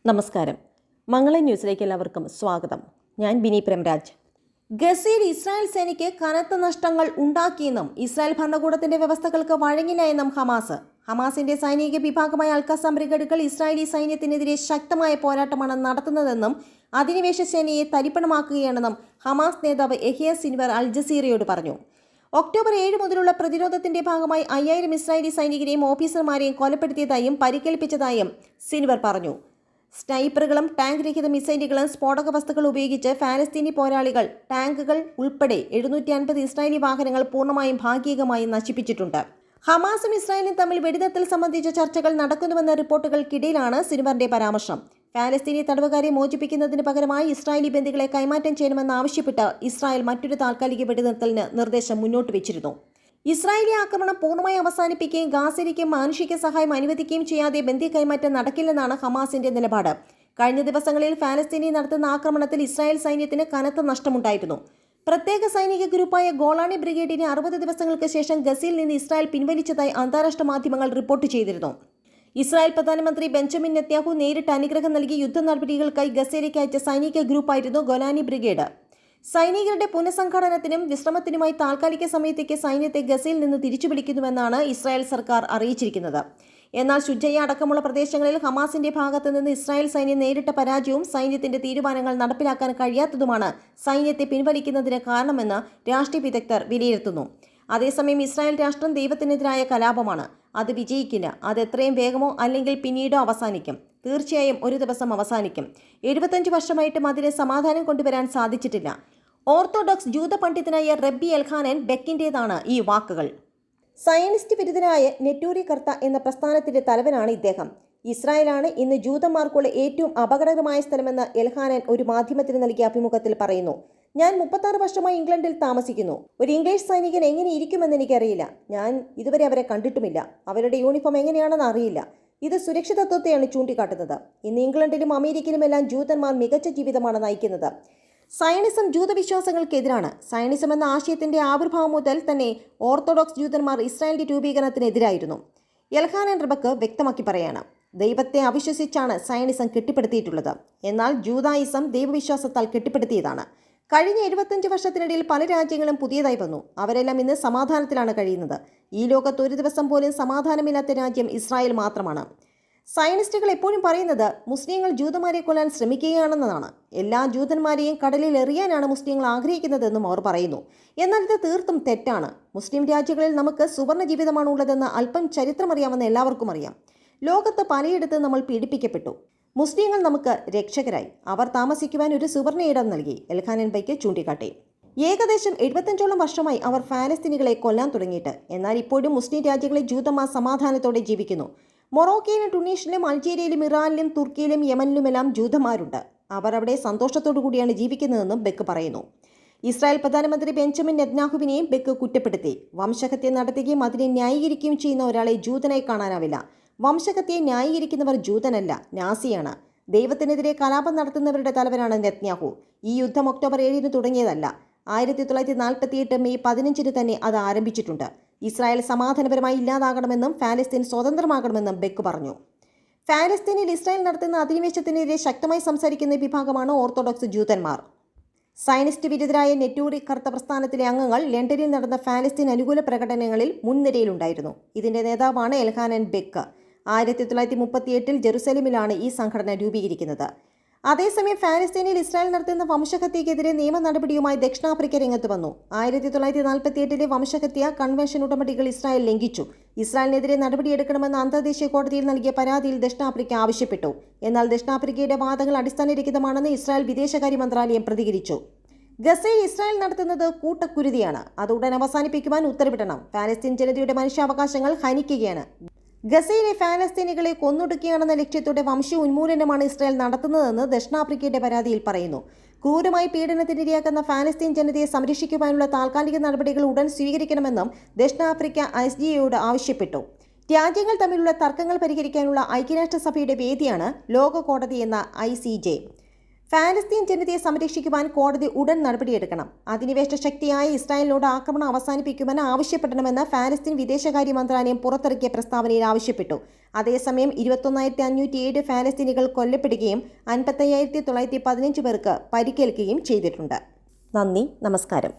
നമസ്കാരം. മംഗളം ന്യൂസിലേക്ക് എല്ലാവർക്കും സ്വാഗതം. ഞാൻ ബിനി പ്രേംരാജ്. ഗസയിൽ ഇസ്രായേൽ സേനയ്ക്ക് കനത്ത നഷ്ടങ്ങൾ ഉണ്ടാക്കിയെന്നും ഇസ്രായേൽ ഭരണകൂടത്തിന്റെ വ്യവസ്ഥകൾക്ക് വഴങ്ങില്ല എന്നും ഹമാസിന്റെ സൈനിക വിഭാഗമായ അൽ-ഖസാം ബ്രിഗേഡുകൾ ഇസ്രായേലി സൈന്യത്തിനെതിരെ ശക്തമായ പോരാട്ടമാണ് നടത്തുന്നതെന്നും അധിനിവേശ സേനയെ തരിപ്പണമാക്കുകയാണെന്നും ഹമാസ് നേതാവ് യഹ്യ സിൻവർ അൽ ജസീറയോട് പറഞ്ഞു. ഒക്ടോബർ 7 മുതലുള്ള പ്രതിരോധത്തിന്റെ ഭാഗമായി 5000 ഇസ്രായേലി സൈനികരെയും ഓഫീസർമാരെയും കൊലപ്പെടുത്തിയതായും പരിക്കേൽപ്പിച്ചതായും സിൻവർ പറഞ്ഞു. സ്നൈപ്പറുകളും ടാങ്ക് രഹിത മിസൈലുകളും സ്ഫോടക വസ്തുക്കൾ ഉപയോഗിച്ച് ഫലസ്തീനി പോരാളികൾ ടാങ്കുകൾ ഉൾപ്പെടെ 750 ഇസ്രായേലി വാഹനങ്ങൾ പൂർണ്ണമായും ഭാഗികമായും നശിപ്പിച്ചിട്ടുണ്ട്. ഹമാസും ഇസ്രായേലും തമ്മിൽ വെടിനിർത്തൽ സംബന്ധിച്ച ചർച്ചകൾ നടക്കുന്നുവെന്ന റിപ്പോർട്ടുകൾക്കിടയിലാണ് സിൻവറിന്റെ പരാമർശം. ഫലസ്തീനി തടവുകാരെ മോചിപ്പിക്കുന്നതിന് പകരമായി ഇസ്രായേലി ബന്ദികളെ കൈമാറ്റം ചെയ്യണമെന്നാവശ്യപ്പെട്ട് ഇസ്രായേൽ മറ്റൊരു താൽക്കാലിക വെടിനിർത്തലിന് നിർദ്ദേശം മുന്നോട്ട് വെച്ചിരുന്നു. ഇസ്രായേലി ആക്രമണം പൂർണ്ണമായി അവസാനിപ്പിക്കുകയും ഗാസയിലേക്ക് മാനുഷിക സഹായം അനുവദിക്കുകയും ചെയ്യാതെ ബന്ദി കൈമാറ്റം നടക്കില്ലെന്നാണ് ഹമാസിന്റെ നിലപാട്. കഴിഞ്ഞ ദിവസങ്ങളിൽ ഫലസ്തീനി നടത്തുന്ന ആക്രമണത്തിൽ ഇസ്രായേൽ സൈന്യത്തിന് കനത്ത നഷ്ടമുണ്ടായിരുന്നു. പ്രത്യേക സൈനിക ഗ്രൂപ്പായ ഗോളാനി ബ്രിഗേഡിനെ 60 ദിവസങ്ങൾക്ക് ശേഷം ഗസയിൽ നിന്ന് ഇസ്രായേൽ പിൻവലിച്ചതായി അന്താരാഷ്ട്ര മാധ്യമങ്ങൾ റിപ്പോർട്ട് ചെയ്തിരുന്നു. ഇസ്രായേൽ പ്രധാനമന്ത്രി ബെഞ്ചമിൻ നെതന്യാഹു നേരിട്ട് അനുഗ്രഹം നൽകി യുദ്ധ നടപടികൾക്കായി ഗസയിലേക്ക് അയച്ച സൈനിക ഗ്രൂപ്പായിരുന്നു ഗോലാനി ബ്രിഗേഡ്. സൈനികരുടെ പുനഃസംഘടനത്തിനും വിശ്രമത്തിനുമായി താൽക്കാലിക സമയത്തേക്ക് സൈന്യത്തെ ഗസയിൽ നിന്ന് തിരിച്ചുപിടിക്കുന്നുവെന്നാണ് ഇസ്രായേൽ സർക്കാർ അറിയിച്ചിരിക്കുന്നത്. എന്നാൽ ശുജയ്യ അടക്കമുള്ള പ്രദേശങ്ങളിൽ ഹമാസിന്റെ ഭാഗത്തു നിന്ന് ഇസ്രായേൽ സൈന്യം നേരിട്ട പരാജയവും സൈന്യത്തിന്റെ തീരുമാനങ്ങൾ നടപ്പിലാക്കാൻ കഴിയാത്തതുമാണ് സൈന്യത്തെ പിൻവലിക്കുന്നതിന് കാരണമെന്ന് രാഷ്ട്രീയ വിദഗ്ധർ വിലയിരുത്തുന്നു. അതേസമയം ഇസ്രായേൽ രാഷ്ട്രം ദൈവത്തിനെതിരായ കലാപമാണ്. അത് വിജയിക്കില്ല. അത് എത്രയും വേഗമോ അല്ലെങ്കിൽ പിന്നീടോ അവസാനിക്കും. തീർച്ചയായും ഒരു ദിവസം അവസാനിക്കും. 75 വർഷമായിട്ടും അതിന് സമാധാനം കൊണ്ടുവരാൻ സാധിച്ചിട്ടില്ല. ഓർത്തഡോക്സ് ജൂത പണ്ഡിതനായ റബ്ബി എൽഖാനൻ ബെക്കിൻ്റേതാണ് ഈ വാക്കുകൾ. സയനിസ്റ്റ് വിരുദ്ധനായ നെറ്റൂരി കർത്ത എന്ന പ്രസ്ഥാനത്തിന്റെ തലവനാണ് ഇദ്ദേഹം. ഇസ്രായേലാണ് ഇന്ന് ജൂതന്മാർക്കുള്ള ഏറ്റവും അപകടകരമായ സ്ഥലമെന്ന് എൽഖാനൻ ഒരു മാധ്യമത്തിന് നൽകിയ അഭിമുഖത്തിൽ പറയുന്നു. ഞാൻ 36 വർഷമായി ഇംഗ്ലണ്ടിൽ താമസിക്കുന്നു. ഒരു ഇംഗ്ലീഷ് സൈനികൻ എങ്ങനെ ഇരിക്കുമെന്ന് എനിക്കറിയില്ല. ഞാൻ ഇതുവരെ അവരെ കണ്ടിട്ടുമില്ല. അവരുടെ യൂണിഫോം എങ്ങനെയാണെന്ന് അറിയില്ല. ഇത് സുരക്ഷിതത്വത്തെയാണ് ചൂണ്ടിക്കാട്ടുന്നത്. ഇന്ന് ഇംഗ്ലണ്ടിലും അമേരിക്കയിലുമെല്ലാം ജൂതന്മാർ മികച്ച ജീവിതമാണ് നയിക്കുന്നത്. സയനിസം ജൂതവിശ്വാസങ്ങൾക്കെതിരാണ്. സയനിസം എന്ന ആശയത്തിന്റെ ആവിർഭാവം മുതൽ തന്നെ ഓർത്തഡോക്സ് ജൂതന്മാർ ഇസ്രായേലിന്റെ രൂപീകരണത്തിനെതിരായിരുന്നു. എൽഖാനൻ റബക്ക് വ്യക്തമാക്കി പറയാണ്, ദൈവത്തെ അവിശ്വസിച്ചാണ് സയനിസം കെട്ടിപ്പടുത്തിയിട്ടുള്ളത്. എന്നാൽ ജൂതായിസം ദൈവവിശ്വാസത്താൽ കെട്ടിപ്പടുത്തിയതാണ്. കഴിഞ്ഞ 75 വർഷത്തിനിടയിൽ പല രാജ്യങ്ങളും പുതിയതായി വന്നു. അവരെല്ലാം ഇന്ന് സമാധാനത്തിലാണ് കഴിയുന്നത്. ഈ ലോകത്ത് ഒരു ദിവസം പോലും സമാധാനമില്ലാത്ത രാജ്യം ഇസ്രായേൽ മാത്രമാണ്. സയനിസ്റ്റുകൾ എപ്പോഴും പറയുന്നത് മുസ്ലിങ്ങൾ ജൂതന്മാരെ കൊല്ലാൻ ശ്രമിക്കുകയാണെന്നതാണ്. എല്ലാ ജൂതന്മാരെയും കടലിൽ എറിയാനാണ് മുസ്ലിങ്ങൾ ആഗ്രഹിക്കുന്നതെന്നും അവർ പറയുന്നു. എന്നാൽ ഇത് തീർത്തും തെറ്റാണ്. മുസ്ലിം രാജ്യങ്ങളിൽ നമുക്ക് സുവർണ്ണ ജീവിതമാണ് ഉള്ളതെന്ന് അല്പം ചരിത്രമറിയാമെന്ന് എല്ലാവർക്കും അറിയാം. ലോകത്ത് പലയിടത്ത് നമ്മൾ പീഡിപ്പിക്കപ്പെട്ടു. മുസ്ലിങ്ങൾ നമുക്ക് രക്ഷകരായി. അവർ താമസിക്കുവാൻ ഒരു സുവർണ്ണ ഇടം നൽകി. എൽഖാനൻ ബൈക്ക് ചൂണ്ടിക്കാട്ടി. ഏകദേശം 75ഓളം വർഷമായി അവർ ഫലസ്തീനികളെ കൊല്ലാൻ തുടങ്ങിയിട്ട്. എന്നാൽ ഇപ്പോഴും മുസ്ലിം രാജ്യങ്ങളിൽ ജൂതന്മാർ സമാധാനത്തോടെ ജീവിക്കുന്നു. മൊറോക്കയിലും ടുണീഷ്യയിലും അൾജീരിയയിലും ഇറാനിലും തുർക്കിയിലും യമനിലുമെല്ലാം ജൂതന്മാരുണ്ട്. അവർ അവിടെ സന്തോഷത്തോടു കൂടിയാണ് ജീവിക്കുന്നതെന്നും ബെക്ക് പറയുന്നു. ഇസ്രായേൽ പ്രധാനമന്ത്രി ബെഞ്ചമിൻ നെതന്യാഹുവിനെയും ബെക്ക് കുറ്റപ്പെടുത്തി. വംശഹത്യ നടത്തുകയും അതിനെ ന്യായീകരിക്കുകയും ചെയ്യുന്ന ഒരാളെ ജൂതനായി കാണാനാവില്ല. വംശഹത്യയെ ന്യായീകരിക്കുന്നവർ ജൂതനല്ല, നാസിയാണ്. ദൈവത്തിനെതിരെ കലാപം നടത്തുന്നവരുടെ തലവനാണ് നെതന്യാഹു. ഈ യുദ്ധം ഒക്ടോബർ 7 തുടങ്ങിയതല്ല. 1948 മെയ് 15 തന്നെ അത് ആരംഭിച്ചിട്ടുണ്ട്. ഇസ്രായേൽ സമാധാനപരമായി ഇല്ലാതാകണമെന്നും ഫലസ്തീൻ സ്വതന്ത്രമാകണമെന്നും ബെക്ക് പറഞ്ഞു. ഫലസ്തീനിൽ ഇസ്രായേൽ നടത്തുന്ന അധിനിവേശത്തിനെതിരെ ശക്തമായി സംസാരിക്കുന്ന വിഭാഗമാണ് ഓർത്തഡോക്സ് ജൂതന്മാർ. സയനിസ്റ്റ് വിരുദ്ധരായ നെറ്റൂരി കർത്ത പ്രസ്ഥാനത്തിലെ അംഗങ്ങൾ ലണ്ടനിൽ നടന്ന ഫലസ്തീൻ അനുകൂല പ്രകടനങ്ങളിൽ മുൻനിരയിലുണ്ടായിരുന്നു. ഇതിന്റെ നേതാവാണ് എൽഖാനൻ ബെക്ക്. 1938 ജെറുസലേമിലാണ് ഈ സംഘടന രൂപീകരിക്കുന്നത്. അതേസമയം ഫലസ്തീനിൽ ഇസ്രായേൽ നടത്തുന്ന വംശഹത്യക്കെതിരെ നിയമ നടപടിയുമായി ദക്ഷിണാഫ്രിക്ക രംഗത്ത് വന്നു. 1948 വംശഹത്യ കൺവെൻഷൻ ഉടമ്പടികൾ ഇസ്രായേൽ ലംഘിച്ചു. ഇസ്രായേലിനെതിരെ നടപടിയെടുക്കണമെന്ന് അന്തർദേശീയ കോടതിയിൽ നൽകിയ പരാതിയിൽ ദക്ഷിണാഫ്രിക്ക ആവശ്യപ്പെട്ടു. എന്നാൽ ദക്ഷിണാഫ്രിക്കയുടെ വാദങ്ങൾ അടിസ്ഥാനരഹിതമാണെന്ന് ഇസ്രായേൽ വിദേശകാര്യ മന്ത്രാലയം പ്രതികരിച്ചു. ഗസയിൽ ഇസ്രായേൽ നടത്തുന്നത് കൂട്ടക്കുരുതിയാണ്. അത് ഉടൻ അവസാനിപ്പിക്കുവാൻ ഉത്തരവിടണം. ഫലസ്തീൻ ജനതയുടെ മനുഷ്യാവകാശങ്ങൾ ഹനിക്കുകയാണ്. ഗസയിലെ ഫലസ്തീനികളെ കൊന്നൊടുക്കുകയാണെന്ന ലക്ഷ്യത്തോടെ വംശീയ ഉന്മൂലനമാണ് ഇസ്രായേൽ നടത്തുന്നതെന്ന് ദക്ഷിണാഫ്രിക്കയുടെ പരാതിയിൽ പറയുന്നു. ക്രൂരമായി പീഡനത്തിനിരയാക്കുന്ന ഫലസ്തീൻ ജനതയെ സംരക്ഷിക്കുവാനുള്ള താൽക്കാലിക നടപടികൾ ഉടൻ സ്വീകരിക്കണമെന്നും ദക്ഷിണാഫ്രിക്ക ICJ ആവശ്യപ്പെട്ടു. രാജ്യങ്ങൾ തമ്മിലുള്ള തർക്കങ്ങൾ പരിഹരിക്കാനുള്ള ഐക്യരാഷ്ട്രസഭയുടെ വേദിയാണ് ലോക കോടതി എന്ന ICJ. ഫലസ്തീൻ ജനതയെ സംരക്ഷിക്കുവാൻ കോടതി ഉടൻ നടപടിയെടുക്കണം. അധിനിവേശ ശക്തിയായ ഇസ്രായേലിനോട് ആക്രമണം അവസാനിപ്പിക്കുമെന്ന് ആവശ്യപ്പെടണമെന്ന് ഫലസ്തീൻ വിദേശകാര്യ മന്ത്രാലയം പുറത്തിറക്കിയ പ്രസ്താവനയിൽ ആവശ്യപ്പെട്ടു. അതേസമയം 21,507 ഫലസ്തീനികൾ കൊല്ലപ്പെടുകയും 55,915 പേർക്ക് പരിക്കേൽക്കുകയും ചെയ്തിട്ടുണ്ട്. നന്ദി, നമസ്കാരം.